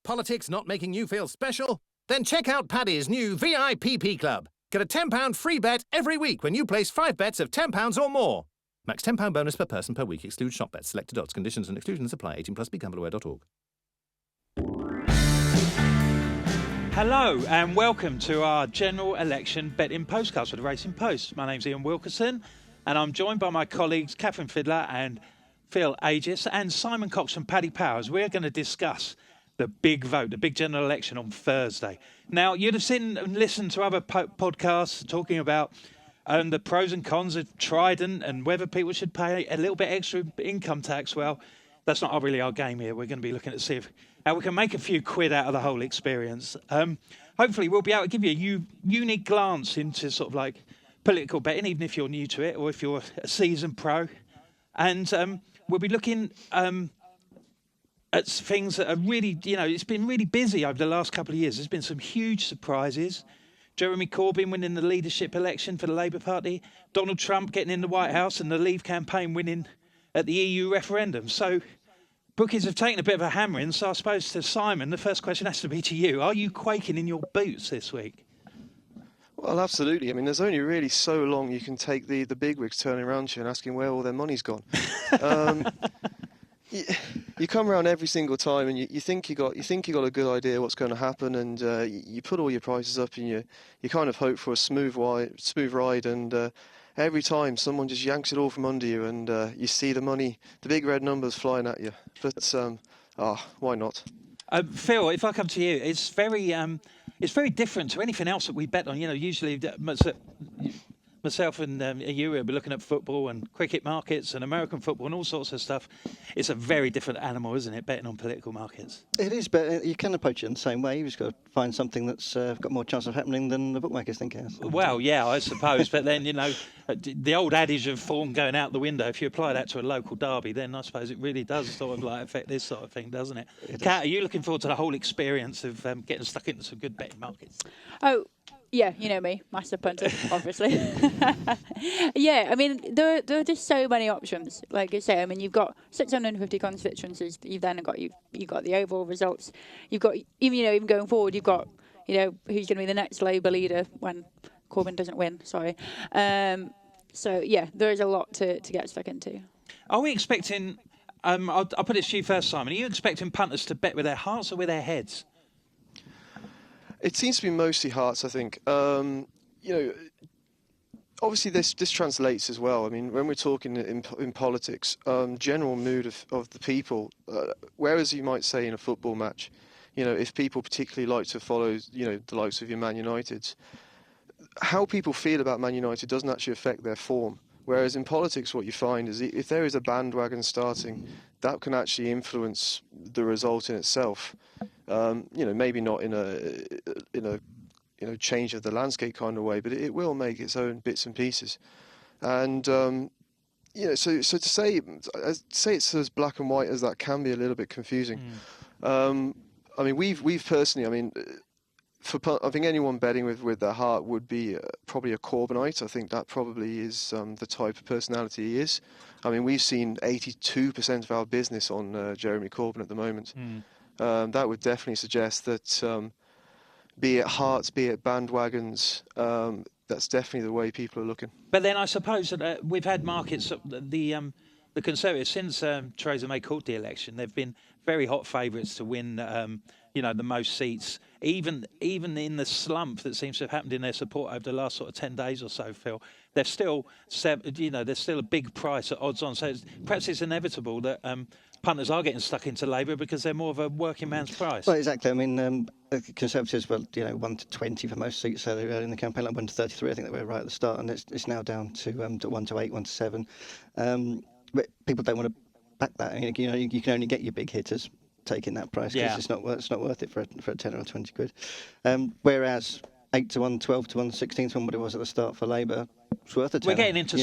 Politics not making you feel special? Then check out Paddy's new VIPP Club. Get a £10 free bet every week when you place 5 bets of £10 or more. Max £10 bonus per person per week. Excludes shop bets. Selected odds. Conditions and exclusions apply. 18 plus. BeGambleAware.org. Hello and welcome to our general election betting postcast for the Racing Post. My name's Ian Wilkerson and I'm joined by my colleagues Catherine Fiddler and Phil Aegis and Simon Cox from Paddy Powers. We're going to discuss the big vote, the big general election on Thursday. Now, you'd have seen and listened to other podcasts talking about the pros and cons of Trident and whether people should pay a little bit extra income tax. Well, that's not really our game here. We're going to be looking to see how we can make a few quid out of the whole experience. Hopefully, we'll be able to give you a unique glance into sort of like political betting, even if you're new to it or if you're a seasoned pro. And we'll be looking at things that are really, it's been really busy over the last couple of years. There's been some huge surprises. Jeremy Corbyn winning the leadership election for the Labour Party, Donald Trump getting in the White House and the Leave campaign winning at the EU referendum. So bookies have taken a bit of a hammering. So I suppose to Simon, the first question has to be to you. Are you quaking in your boots this week? Well, absolutely. I mean, there's only really so long you can take the bigwigs turning around to you and asking where all their money's gone. You come around every single time and you think you got a good idea what's going to happen, and you put all your prices up and you kind of hope for a smooth ride, and every time someone just yanks it all from under you, and you see the big red numbers flying at you. But why not? Phil, if I come to you, it's very different to anything else that we bet on. Usually myself and you will be looking at football and cricket markets and American football and all sorts of stuff. It's a very different animal, isn't it, betting on political markets? It is, but you can approach it in the same way. You've just got to find something that's got more chance of happening than the bookmakers think it has. Well, yeah, I suppose. But then, the old adage of form going out the window, if you apply that to a local derby, then I suppose it really does sort of like affect this sort of thing, doesn't it? Kat, are you looking forward to the whole experience of getting stuck into some good betting markets? Oh, yeah, you know me, master punter, obviously. Yeah, I mean, there are just so many options. Like I say, I mean, you've got 650 constituencies. You've then got you've got the overall results. You've got even going forward, you've got who's going to be the next Labour leader when Corbyn doesn't win. Sorry. So yeah, there is a lot to get stuck into. Are we expecting? I'll put it to you first, Simon. Are you expecting punters to bet with their hearts or with their heads? It seems to be mostly hearts, I think. Obviously this translates as well. I mean, when we're talking in politics, general mood of the people, whereas you might say in a football match, if people particularly like to follow, the likes of your Man United, how people feel about Man United doesn't actually affect their form. Whereas in politics, what you find is if there is a bandwagon starting, that can actually influence the result in itself. Maybe not in a change of the landscape kind of way, but it will make its own bits and pieces. And so to say it's as black and white as that can be a little bit confusing. I mean, we've personally, I mean, I think anyone betting with their heart would be probably a Corbynite. I think that probably is the type of personality he is. I mean, we've seen 82% of our business on Jeremy Corbyn at the moment. That would definitely suggest that, be it hearts, be it bandwagons, that's definitely the way people are looking. But then I suppose that we've had markets, the Conservatives, since Theresa May called the election, they've been very hot favourites to win the most seats, even in the slump that seems to have happened in their support over the last sort of 10 days or so, Phil. They're still, there's still a big price at odds on. So perhaps it's inevitable that punters are getting stuck into Labour because they're more of a working man's price. Well, exactly. I mean, Conservatives were 1 to 20 for most seats earlier in the campaign, like 1 to 33. I think they were right at the start, and it's now down to 1 to 8, 1 to 7. But people don't want to back that. You can only get your big hitters taking that price because it's not worth it for a 10 or 20 quid. Whereas 8 to 1, 12 to 1, 16 to 1, what it was at the start for Labour, it's worth a 10. We're getting into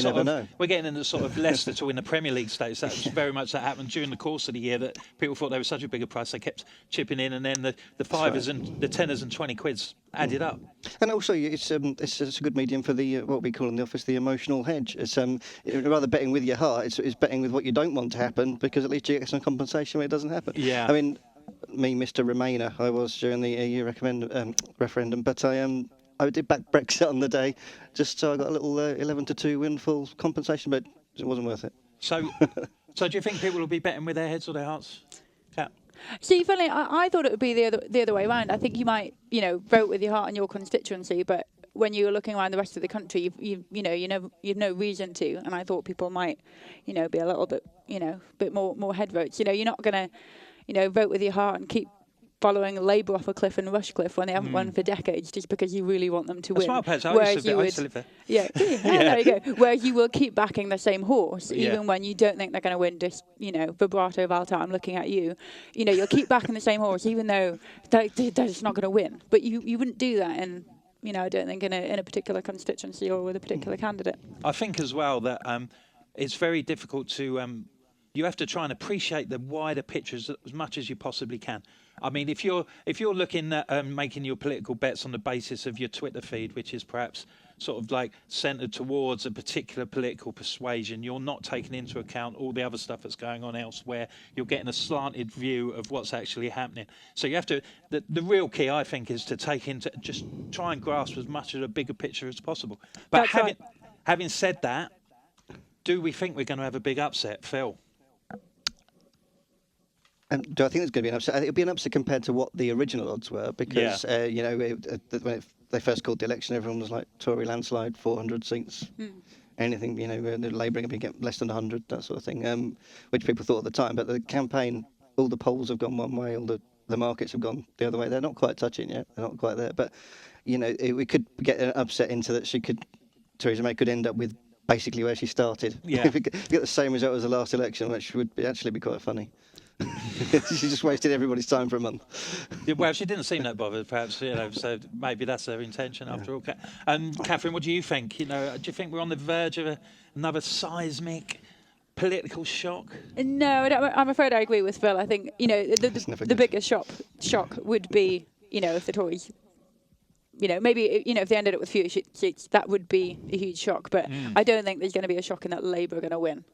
sort of Leicester to win the Premier League stakes. That's very much that happened during the course of the year, that people thought they were such a bigger price, they kept chipping in, and then the fivers and the tenors and 20 quids added up. And also, it's a good medium for the what we call in the office the emotional hedge. It's rather betting with your heart. It's betting with what you don't want to happen, because at least you get some compensation when it doesn't happen. Yeah. I mean, me, Mr. Remainer, I was during the EU referendum, but I did back Brexit on the day, just so I got a little 11-2 windfall compensation, but it wasn't worth it. So do you think people will be betting with their heads or their hearts? Kat? See, funny, I thought it would be the other way around. I think you might, vote with your heart in your constituency, but when you're looking around the rest of the country, you've no reason to. And I thought people might, be a little bit, bit more head votes. You're not going to, vote with your heart and keep following Labour off a cliff and Rushcliffe when they haven't won for decades, just because you really want them to win. Smart pets. I used to live there. Yeah, there you go. Whereas you will keep backing the same horse, even when you don't think they're going to win. Just vibrato Valta, I'm looking at you. You'll keep backing the same horse, even though they're just not going to win. But you wouldn't do that in, I don't think in a particular constituency or with a particular candidate. I think as well that it's very difficult to. You have to try and appreciate the wider picture as much as you possibly can. I mean, if you're looking at making your political bets on the basis of your Twitter feed, which is perhaps sort of like centred towards a particular political persuasion, you're not taking into account all the other stuff that's going on elsewhere. You're getting a slanted view of what's actually happening. So you have to. The real key, I think, is to just try and grasp as much of a bigger picture as possible. But having said that, do we think we're going to have a big upset, Phil? Do I think there's going to be an upset? I think it'll be an upset compared to what the original odds were, because when they first called the election, everyone was like Tory landslide, 400 seats, anything, the Labour going to get less than 100, that sort of thing, which people thought at the time. But the campaign, all the polls have gone one way, all the markets have gone the other way. They're not quite touching yet. They're not quite there. But we could get an upset into that. Theresa May could end up with basically where she started. Yeah. If we get the same result as the last election, which would actually be quite funny. She just wasted everybody's time for a month. Yeah, well, she didn't seem that bothered, perhaps, so maybe that's her intention after all. Catherine, what do you think? Do you think we're on the verge of another seismic political shock? No, I'm afraid I agree with Phil. I think, the biggest shock would be, if the Tories, maybe, if they ended up with fewer seats, that would be a huge shock. But I don't think there's going to be a shock in that Labour are going to win.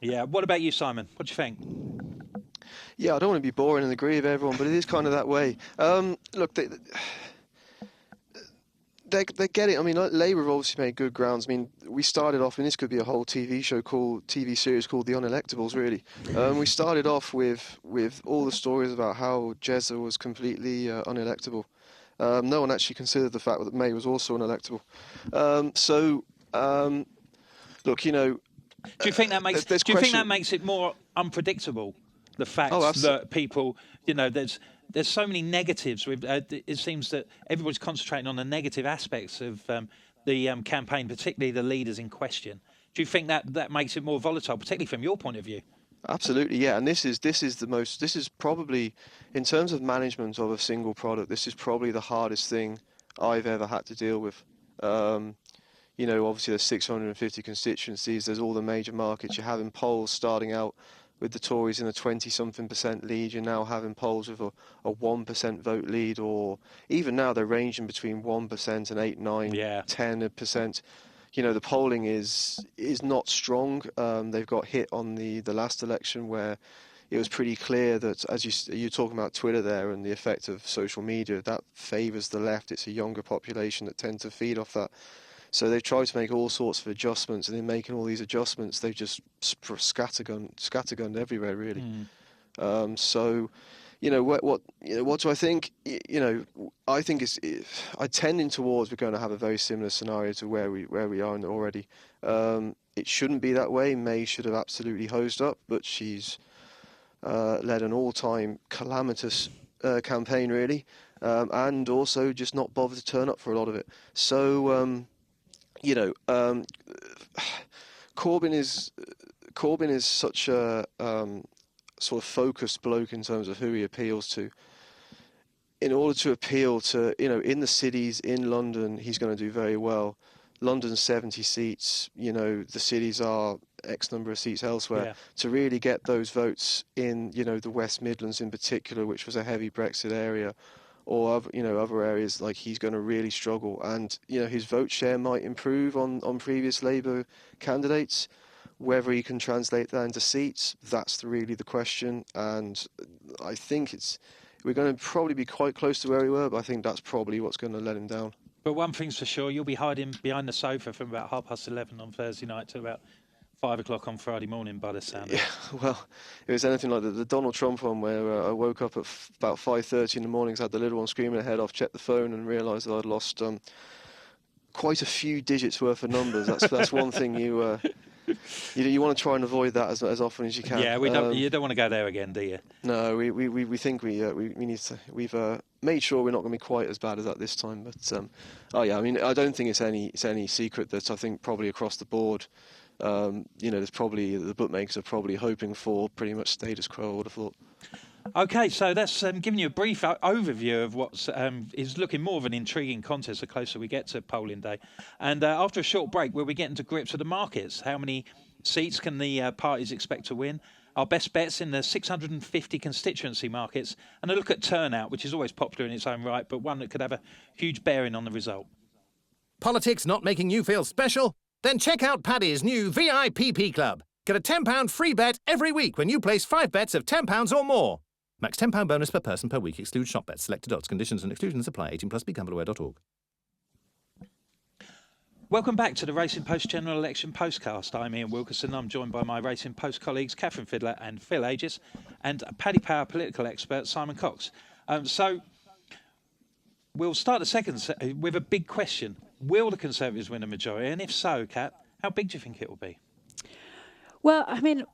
Yeah. What about you, Simon? What do you think? Yeah, I don't want to be boring and agree with everyone, but it is kind of that way. Look, they're getting. I mean, Labour have obviously made good grounds. I mean, we started off, and this could be a whole TV series called The Unelectables, really. We started off with all the stories about how Jezza was completely unelectable. No one actually considered the fact that May was also unelectable. Look, Do you think that makes? Do you think that makes it more unpredictable? The fact that people, there's so many negatives. It seems that everybody's concentrating on the negative aspects of the campaign, particularly the leaders in question. Do you think that makes it more volatile, particularly from your point of view? Absolutely, yeah. And this is probably, in terms of management of a single product, this is probably the hardest thing I've ever had to deal with. Obviously there's 650 constituencies. There's all the major markets. You're having polls starting out with the Tories in a 20-something% lead. You're now having polls with a 1% vote lead, or even now they're ranging between 1% and 8, 9, 10%. The polling is not strong. They've got hit on the last election where it was pretty clear that, as you're talking about Twitter there and the effect of social media, that favours the left. It's a younger population that tend to feed off that. So they've tried to make all sorts of adjustments, and in making all these adjustments, they've just scattergunned everywhere, really. What do I think? I think I'm tending towards we're going to have a very similar scenario to where we are already. It shouldn't be that way. May should have absolutely hosed up, but she's led an all-time calamitous campaign, really, and also just not bothered to turn up for a lot of it. So. Corbyn is such a sort of focused bloke in terms of who he appeals to. In order to appeal to, in the cities, in London, he's going to do very well. London's 70 seats, the cities are X number of seats elsewhere. Yeah. To really get those votes in, the West Midlands in particular, which was a heavy Brexit area, or other areas, like, he's going to really struggle, and his vote share might improve on previous Labour candidates, Whether he can translate that into seats, that's really the question. And I think we're going to probably be quite close to where we were, but I think that's probably what's going to let him down. But one thing's for sure, you'll be hiding behind the sofa from about 11:30 on Thursday night to about 5 o'clock on Friday morning by the sound of it. Yeah, well, it was anything like the Donald Trump one where I woke up at about 5:30 in the morning, had the little one screaming her head off, checked the phone and realised that I'd lost quite a few digits worth of numbers. That's one thing you want to try and avoid that as often as you can. Yeah, you don't want to go there again, do you? No, we think we need to. We've made sure we're not going to be quite as bad as that this time. But I mean, I don't think it's any secret that I think probably across the board, there's probably the bookmakers are probably hoping for pretty much status quo, I would have thought. Okay, so that's giving you a brief overview of what is looking more of an intriguing contest the closer we get to polling day. And after a short break, we'll be getting to grips with the markets. How many seats can the parties expect to win? Our best bets in the 650 constituency markets, and a look at turnout, which is always popular in its own right, but one that could have a huge bearing on the result. Politics not making you feel special? Then check out Paddy's new VIPP Club. Get a £10 free bet every week when you place 5 bets of £10 or more. Max £10 bonus per person per week. Excludes shop bets. Selected odds. Conditions and exclusions apply. 18+. BeGambleAware.org. Welcome back to the Racing Post General Election Postcast. I'm Ian Wilkerson. I'm joined by my Racing Post colleagues Catherine Fiddler and Phil Aegis, and Paddy Power political expert Simon Cox. So we'll start the second with a big question. Will the Conservatives win a majority? And if so, Kat, how big do you think it will be? Well, I mean,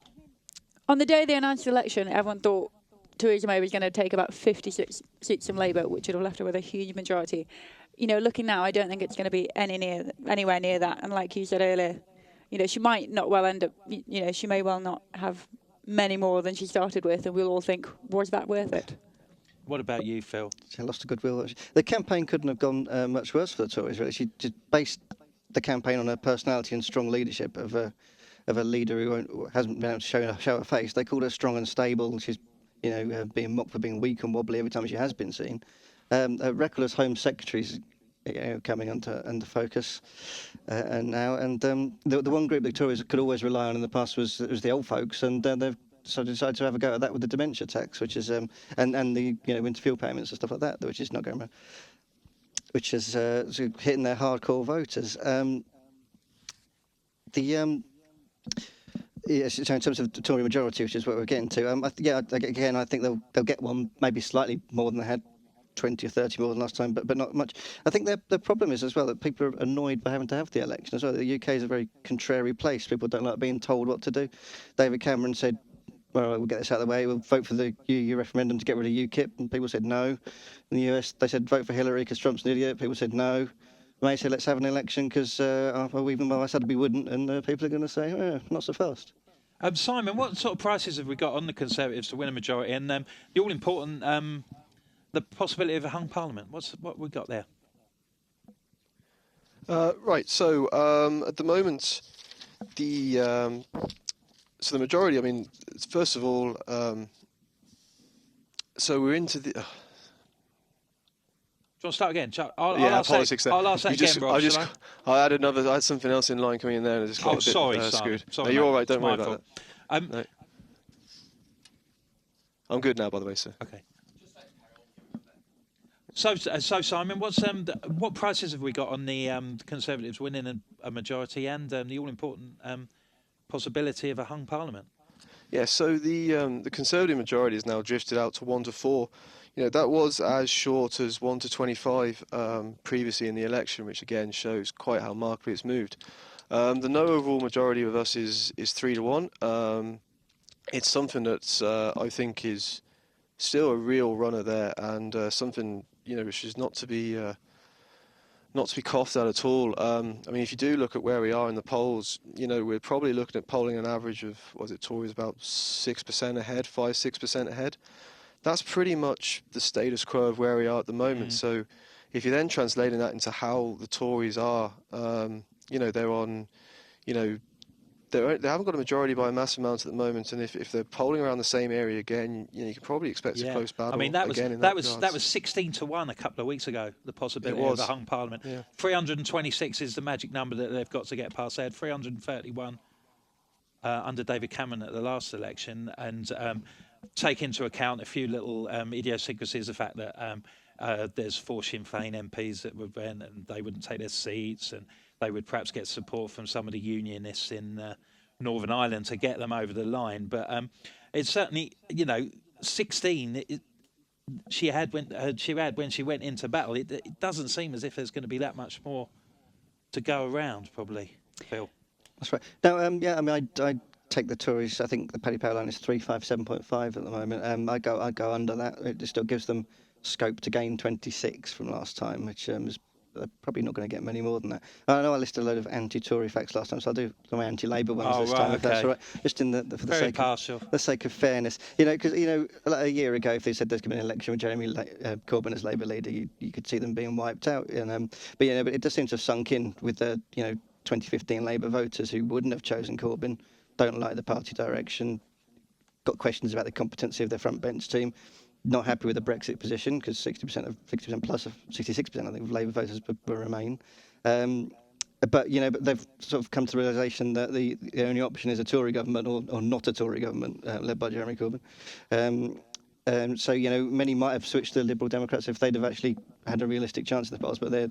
on the day they announced the election, everyone thought Theresa May was going to take about 56 seats from Labour, which would have left her with a huge majority. Looking now, I don't think it's going to be anywhere near that. And like you said earlier, she might not well end up, she may well not have many more than she started with, and we'll all think, was that worth it? What about you, Phil? She lost a goodwill. The campaign couldn't have gone much worse for the Tories, really. She just based the campaign on her personality and strong leadership of a leader who hasn't been able to show her face. They called her strong and stable. She's being mocked for being weak and wobbly every time she has been seen. Reckless Home Secretaries coming under focus and now. And the one group the Tories could always rely on in the past was the old folks, and they've decided to have a go at that with the dementia tax, which is and the winter fuel payments and stuff like that, which is not going, which is hitting their hardcore voters. Yes, so in terms of the Tory majority, which is what we're getting to, I think they'll get one, maybe slightly more than they had, 20 or 30 more than last time, but not much. I think the problem is as well that people are annoyed by having to have the election as well. The UK is a very contrary place. People don't like being told what to do. David Cameron said, well, we'll get this out of the way. We'll vote for the EU referendum to get rid of UKIP, and people said no. In the US, they said vote for Hillary because Trump's an idiot. People said no. May said let's have an election because even though I said we wouldn't, and people are going to say, not so fast. Simon, what sort of prices have we got on the Conservatives to win a majority? And the all-important, the possibility of a hung parliament. What we got there? Right. So at the moment, the majority. I mean, first of all, so we're into the. Do you want to start again? Politics. I'll ask that again, Rob. I had something else in line coming in there, and I just got a bit screwed. Sorry, no, you're all right. Don't it's worry my about fault. that. No. I'm good now, by the way, sir. Okay. So Simon, what prices have we got on the Conservatives winning a majority and the all-important possibility of a hung parliament? Yeah. So the Conservative majority has now drifted out to 1 to 4. That was as short as 1 to 25 previously in the election, which again shows quite how markedly it's moved. The no overall majority with us is 3 to 1. It's something that I think is still a real runner there, and something which is not to be coughed at at all. I mean, if you do look at where we are in the polls, we're probably looking at polling an average of Tories about 6% ahead, 5-6% ahead. That's pretty much the status quo of where we are at the moment. So if you're then translating that into how the Tories are, they're on, they haven't got a majority by a massive amount at the moment, and if they're polling around the same area again, you can probably expect a close battle. I mean, that was 16 to 1 a couple of weeks ago. The possibility of a hung parliament. Yeah. 326 is the magic number that they've got to get past. They had 331 under David Cameron at the last election, and take into account a few little idiosyncrasies, the fact that there's 4 Sinn Féin MPs that would win and they wouldn't take their seats, and they would perhaps get support from some of the unionists in Northern Ireland to get them over the line. But it's certainly, 16 she had when she went into battle. It doesn't seem as if there's going to be that much more to go around, probably, Phil. That's right. Now, I take the Tories. I think the Paddy Power line is 357.5 at the moment. I go under that. It still gives them scope to gain 26 from last time, which is probably not going to get many more than that. I know I listed a load of anti-Tory facts last time, so I'll do some anti-Labour ones this time, if that's all right. Just for the sake of fairness, because like a year ago, if they said there's going to be an election with Jeremy Corbyn as Labour leader, you could see them being wiped out. But it does seem to have sunk in with the 2015 Labour voters who wouldn't have chosen Corbyn, don't like the party direction, got questions about the competency of their front bench team. Not happy with the Brexit position because 60% plus of 66%, I think, of Labour voters will remain. But they've sort of come to the realisation that the only option is a Tory government or not a Tory government led by Jeremy Corbyn. So many might have switched to Liberal Democrats if they'd have actually had a realistic chance in the polls. But they're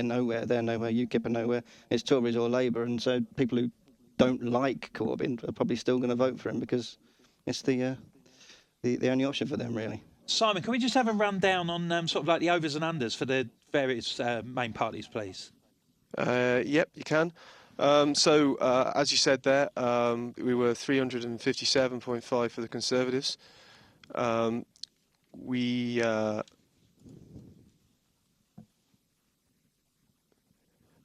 nowhere. They're nowhere. UKIP are nowhere. It's Tories or Labour, and so people who don't like Corbyn are probably still going to vote for him because it's the only option for them, really. Simon, can we just have a rundown on sort of like the overs and unders for the various main parties, please? Yep, you can. So, as you said there, we were 357.5 for the Conservatives. The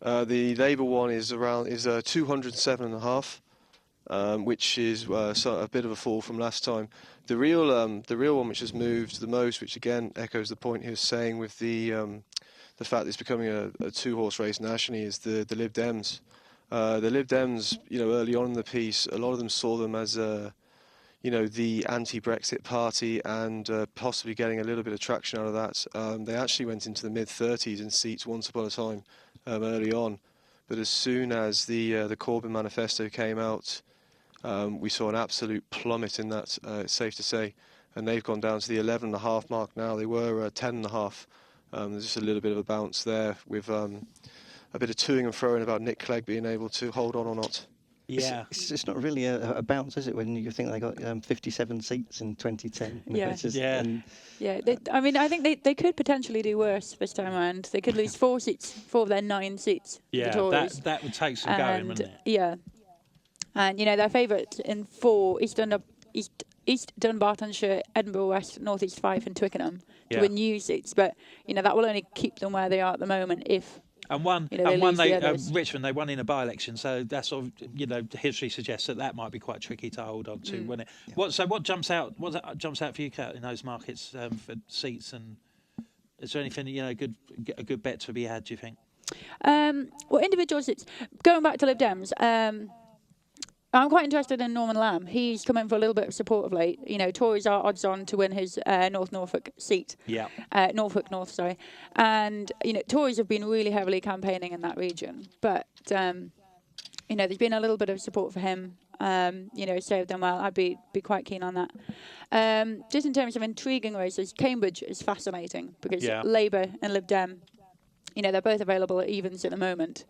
Labour one is 207.5. Which is a bit of a fall from last time. The real one which has moved the most, which again echoes the point he was saying with the fact that it's becoming a 2-horse race nationally, is the Lib Dems. The Lib Dems, early on in the piece, a lot of them saw them as the anti-Brexit party and possibly getting a little bit of traction out of that. They actually went into the mid-30s in seats once upon a time early on, but as soon as the Corbyn manifesto came out, we saw an absolute plummet in that, it's safe to say, and they've gone down to the 11.5 mark now. They were 10.5. There's just a little bit of a bounce there with a bit of toing and froing about Nick Clegg being able to hold on or not. Yeah, it's not really a bounce, is it? When you think they got 57 seats in 2010. Yeah, I think they could potentially do worse this time around. They could lose 4 seats, 4 of their 9 seats. Yeah, the Tories. that would take some going, wouldn't it? Yeah, and their favourites in 4 East Dunbartonshire, Edinburgh West, North East Fife, and Twickenham to win new seats. But that will only keep them where they are at the moment if. And Richmond, they won in a by-election, so that's sort of, history suggests that might be quite tricky to hold on to, wouldn't it? Yeah. What jumps out for you, Kat, in those markets for seats, and is there anything a good bet to be had, do you think? Well, individual seats. Going back to Lib Dems, I'm quite interested in Norman Lamb. He's come in for a little bit of support of late. Tories are odds on to win his North Norfolk seat. Yeah. Norfolk North, sorry. And, Tories have been really heavily campaigning in that region. But, there's been a little bit of support for him. Served them well. I'd be quite keen on that. Just in terms of intriguing races, Cambridge is fascinating because Labour and Lib Dem, they're both available at evens at the moment.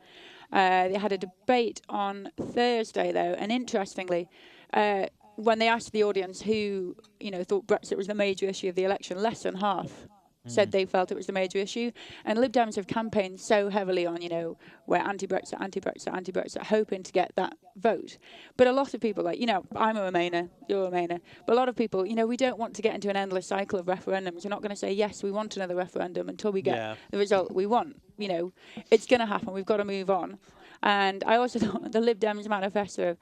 They had a debate on Thursday, though, and interestingly, when they asked the audience who, thought Brexit was the major issue of the election, less than half said they felt it was the major issue. And Lib Dems have campaigned so heavily on, we're anti-Brexit, hoping to get that vote. But a lot of people, I'm a Remainer, you're a Remainer, but a lot of people, we don't want to get into an endless cycle of referendums. We're not going to say, yes, we want another referendum until we get the result we want. It's going to happen. We've got to move on. And I also thought the Lib Dems manifesto,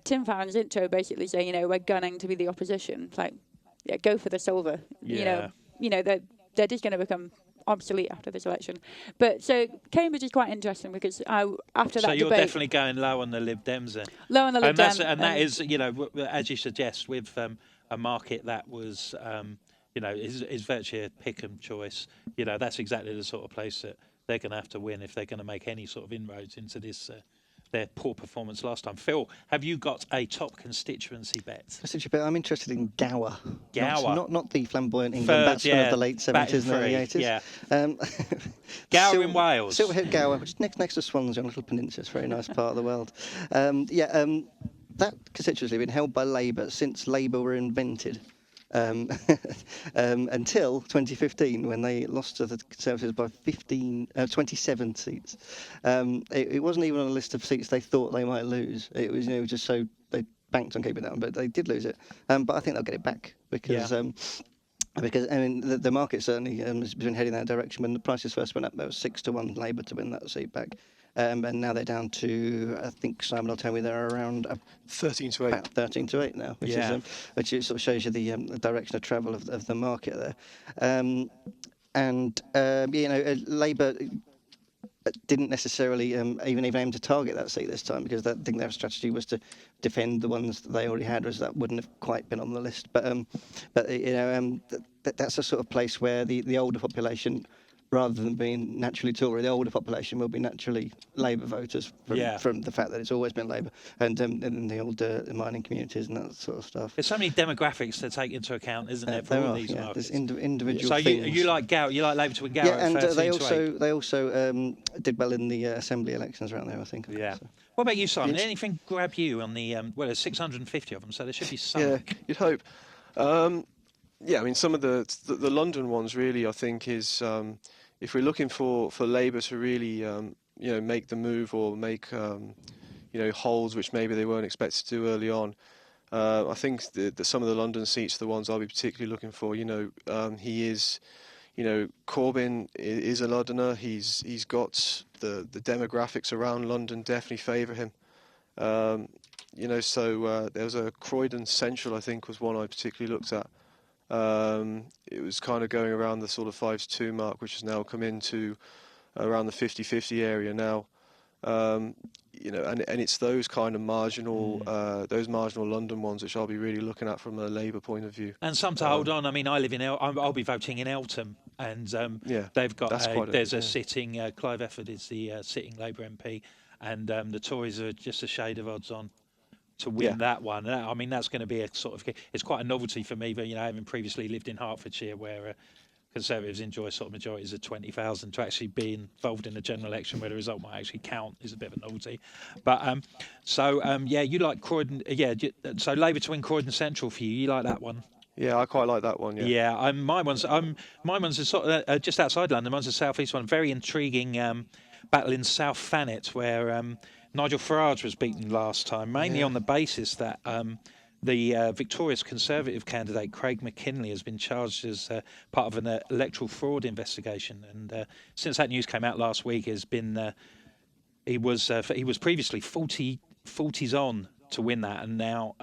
Tim Farron's intro basically saying, we're gunning to be the opposition. It's like, go for the silver. They're just going to become obsolete after this election. But so Cambridge is quite interesting because after that debate... So you're definitely going low on the Lib Dems then? Low on the Lib Dems. And that is, as you suggest, with a market that was, is virtually a pick-em choice, that's exactly the sort of place that they're going to have to win if they're going to make any sort of inroads into this their poor performance last time. Phil, have you got a top constituency bet? I'm interested in Gower. Gower. Not the flamboyant England batsman of the late 70s and early 80s. Yeah. Gower in Wales. Silverhead Gower, which is next to Swansea on a little peninsula. It's a very nice part of the world. That constituency has been held by Labour since Labour were invented. Until 2015, when they lost to the Conservatives by 27 seats. It wasn't even on a list of seats they thought they might lose. It was, just so they banked on keeping it down, but they did lose it. But I think they'll get it back because the market certainly has been heading that direction. When the prices first went up, there was 6-1 Labour to win that seat back. And now they're down to, I think Simon will tell me they're around 13-8. About 13-8 now, which sort of shows you the direction of travel of the market there. Labour didn't necessarily even aim to target that seat this time, because I think their strategy was to defend the ones that they already had, as that wouldn't have quite been on the list. That's a sort of place where the older population, rather than being naturally Tory, the older population will be naturally Labour voters from the fact that it's always been Labour, and in the old mining communities and that sort of stuff. There's so many demographics to take into account, isn't there, for all these markets? There's individual so things. you like Gower, you like Labour to win Gower and at 13-8? they also did well in the assembly elections around there, I think. Yeah. So. What about you, Simon? Anything grab you on the, there's 650 of them, so there should be some. Yeah, you'd hope. Some of the London ones really, I think, is... if we're looking for Labour to really, make the move or make, holds which maybe they weren't expected to do early on, I think that some of the London seats are the ones I'll be particularly looking for. He is, Corbyn is a Londoner. He's got the demographics around London definitely favour him. So there was a Croydon Central, I think, was one I particularly looked at. It was kind of going around the sort of 5-2 mark, which has now come into around the 50-50 area now. And it's those kind of marginal London ones which I'll be really looking at from a Labour point of view. And some to hold on. I mean, I live in I'll be voting in Eltham, and they've got a sitting. Clive Efford is the sitting Labour MP, and the Tories are just a shade of odds on to win that one. I mean, that's going to be a sort of, it's quite a novelty for me, but having previously lived in Hertfordshire, where Conservatives enjoy sort of majorities of 20,000, to actually be involved in a general election where the result might actually count is a bit of a novelty. But you like Croydon, so Labour to win Croydon Central for you. You like that one? Yeah, I quite like that one. Yeah. My one's are sort of just outside London. Mine's a southeast one. Very intriguing battle in South Thanet, where Nigel Farage was beaten last time, mainly on the basis that the victorious Conservative candidate Craig McKinley has been charged as part of an electoral fraud investigation. And since that news came out last week, he was previously 40s on to win that, and now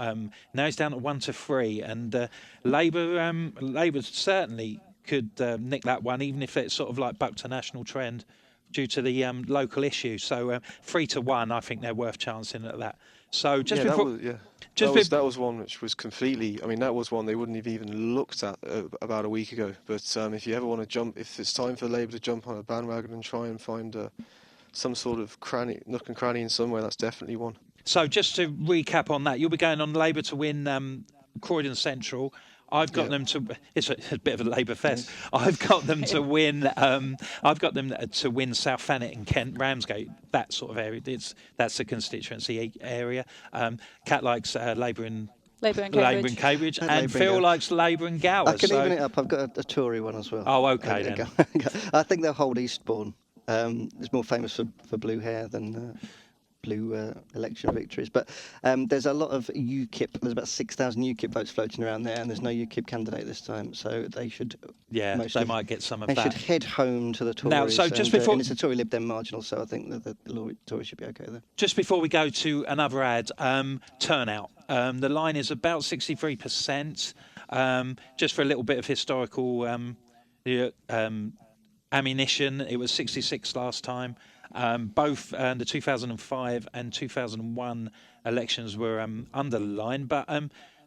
he's down at 1-3. And Labour certainly could nick that one, even if it's sort of like bucked a national trend due to the local issue. So 3-1, I think they're worth chancing at that. So that was one which was completely. I mean, that was one they wouldn't have even looked at about a week ago. But if you ever want to jump, if it's time for Labour to jump on a bandwagon and try and find some sort of nook and cranny in somewhere, that's definitely one. So just to recap on that, you'll be going on Labour to win Croydon Central. I've got them to. It's a bit of a Labour fest. I've got them to win. I've got them to win South Thanet and Kent Ramsgate. That sort of area. That's the constituency area. Kat likes Labour and Cambridge, and Phil likes Labour and Gower. I can even it up. I've got a Tory one as well. Oh, okay then. I think they'll hold Eastbourne. It's more famous for blue hair than blue election victories, but there's a lot of UKIP. There's about 6,000 UKIP votes floating around there, and there's no UKIP candidate this time, so they should. Yeah, they might get some of that. They should head home to the Tories. Now, so just before, and it's a Tory Lib Dem marginal, so I think that the Tories should be okay there. Just before we go to another ad, turnout. The line is about 63%. Just for a little bit of historical ammunition, it was 66 last time. Both the 2005 and 2001 elections were under the line, but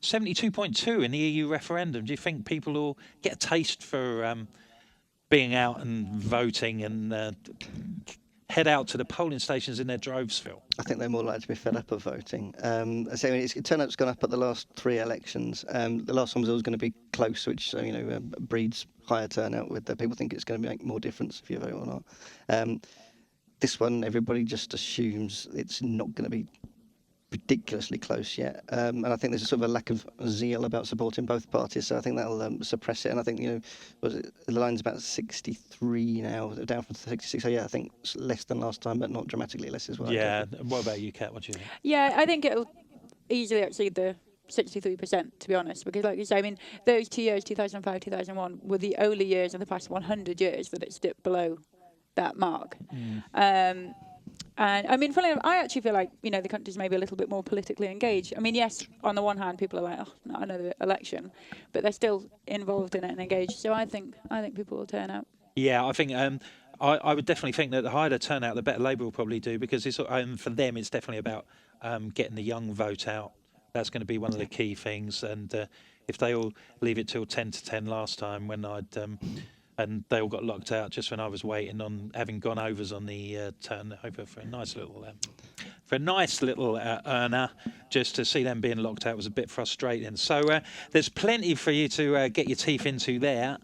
72.2 in the EU referendum. Do you think people will get a taste for being out and voting and head out to the polling stations in their droves, Phil? I think they're more likely to be fed up of voting. Turnout's gone up at the last 3 elections. The last one was always going to be close, which breeds higher turnout. With people think it's going to make more difference if you vote or not. This one, everybody just assumes it's not going to be ridiculously close yet, and I think there's a sort of a lack of zeal about supporting both parties, so I think that'll suppress it. And I think the line's about 63 now, down from 66. So yeah, I think it's less than last time, but not dramatically less as well. Yeah. What about you, Kat? What do you think? Yeah, I think it'll easily exceed the 63%, to be honest, because like you say, I mean, those 2 years, 2005, 2001, were the only years in the past 100 years that it's dipped below that mark. And I mean, funnily enough, I actually feel like, the country's maybe a little bit more politically engaged. I mean, yes, on the one hand, people are like, oh, not another election, but they're still involved in it and engaged. So I think people will turn out. Yeah, I think I would definitely think that the higher the turnout, the better Labour will probably do, because it's for them, it's definitely about getting the young vote out. That's going to be one of the key things. And if they all leave it till 10 to 10 last time, when and they all got locked out just when I was waiting on having gone overs on the turnover for a nice little earner. Just to see them being locked out was a bit frustrating. So there's plenty for you to get your teeth into there.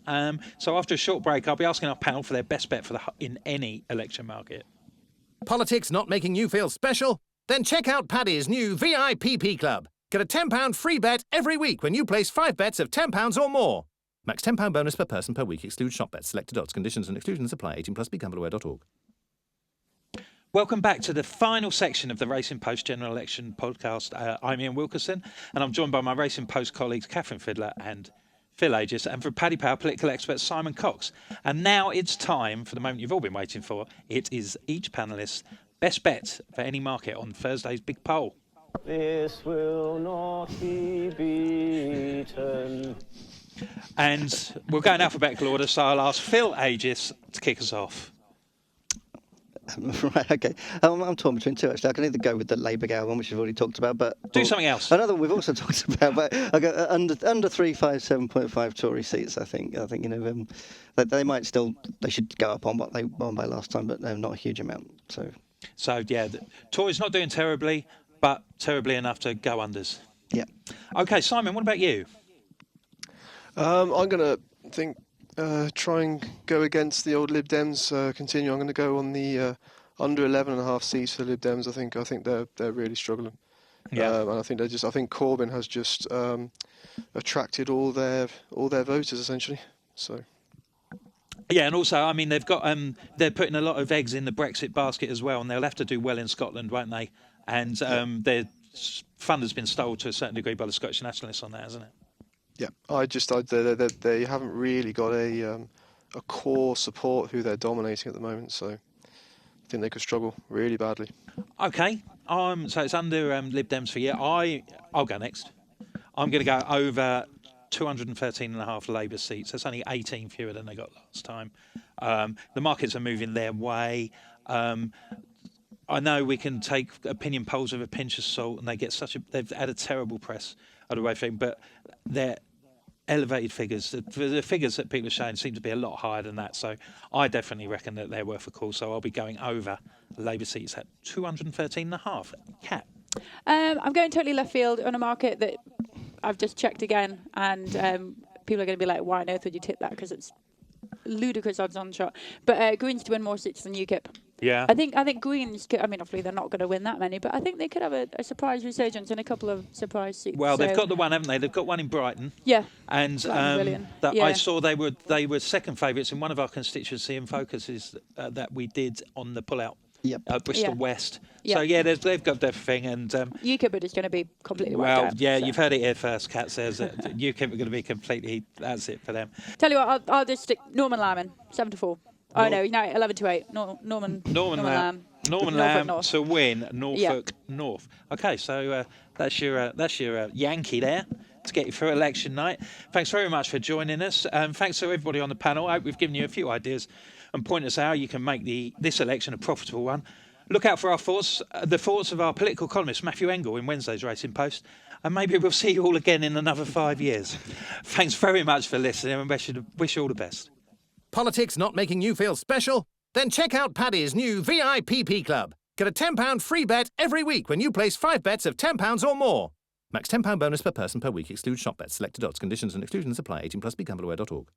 So after a short break, I'll be asking our panel for their best bet in any election market. Politics not making you feel special? Then check out Paddy's new VIPP Club. Get a £10 free bet every week when you place 5 bets of £10 or more. Max £10 bonus per person per week. Excludes shop bets. Selected odds. Conditions and exclusions apply. 18+. BeGambleAware.org. Welcome back to the final section of the Racing Post General Election podcast. I'm Ian Wilkerson, and I'm joined by my Racing Post colleagues Catherine Fiddler and Phil Aegis, and from Paddy Power political expert Simon Cox. And now it's time for the moment you've all been waiting for. It is each panellist's best bet for any market on Thursday's big poll. This will not be beaten. And we'll go in alphabetical order, so I'll ask Phil Aegis to kick us off. Right, okay. I'm torn between two, actually. I can either go with the Labour Gale one, which we've already talked about, but... Do something else. Another one we've also talked about, but I go under 357.5 Tory seats, I think. They might still... They should go up on what they won by last time, but not a huge amount, so... So, yeah, the Tories not doing terribly, but terribly enough to go unders. Yeah. OK, Simon, what about you? I'm going to try and go against the old Lib Dems. Continue. I'm going to go on the under 11.5 seats for the Lib Dems. I think they're really struggling. Yeah. And I think I think Corbyn has just attracted all their voters essentially. So. Yeah, and also, I mean, they've got they're putting a lot of eggs in the Brexit basket as well, and they'll have to do well in Scotland, won't they? And their fund has been stole to a certain degree by the Scottish nationalists on that, hasn't it? Yeah, they haven't really got a core support who they're dominating at the moment, so I think they could struggle really badly. Okay, so it's under Lib Dems for you. I'll go next. I'm going to go over 213.5 Labour seats. That's only 18 fewer than they got last time. The markets are moving their way. I know we can take opinion polls with a pinch of salt, and they've had a terrible press out of the way thing, but they're elevated figures. The figures that people are showing seem to be a lot higher than that. So I definitely reckon that they're worth a call. So I'll be going over Labour seats at 213.5. Kat? I'm going totally left field on a market that I've just checked again, and people are going to be like, why on earth would you tip that? Because it's ludicrous odds on shot. But Greens to win more seats than UKIP. Yeah. I think Greens could, I mean, obviously they're not going to win that many, but I think they could have a surprise resurgence and a couple of surprise seats. Well, they've got the one, haven't they? They've got one in Brighton. Yeah. And yeah. I saw they were second favourites in one of our constituency and focuses that we did on the pullout. Yep. Bristol West. Yep. So yeah, they've got their thing, and UKIP is going to be completely wiped out. Yeah, so. You've heard it here first. Kat says that UKIP are going to be completely. That's it for them. Tell you what, I'll just stick Norman Lamb 7-4. Oh no, 11-8. Norman Lamb. Norman Lamb to win Norfolk North. Okay, so that's your Yankee there to get you through election night. Thanks very much for joining us. Thanks to everybody on the panel. I hope we've given you a few ideas and pointers how you can make this election a profitable one. Look out for our thoughts, the thoughts of our political columnist Matthew Engel in Wednesday's Racing Post, and maybe we'll see you all again in another 5 years. Thanks very much for listening, and wish you all the best. Politics not making you feel special? Then check out Paddy's new VIPP Club. Get a £10 free bet every week when you place 5 bets of £10 or more. Max £10 bonus per person per week excludes shop bets. Selected odds, conditions and exclusions apply. 18+. BeGambleAware.org.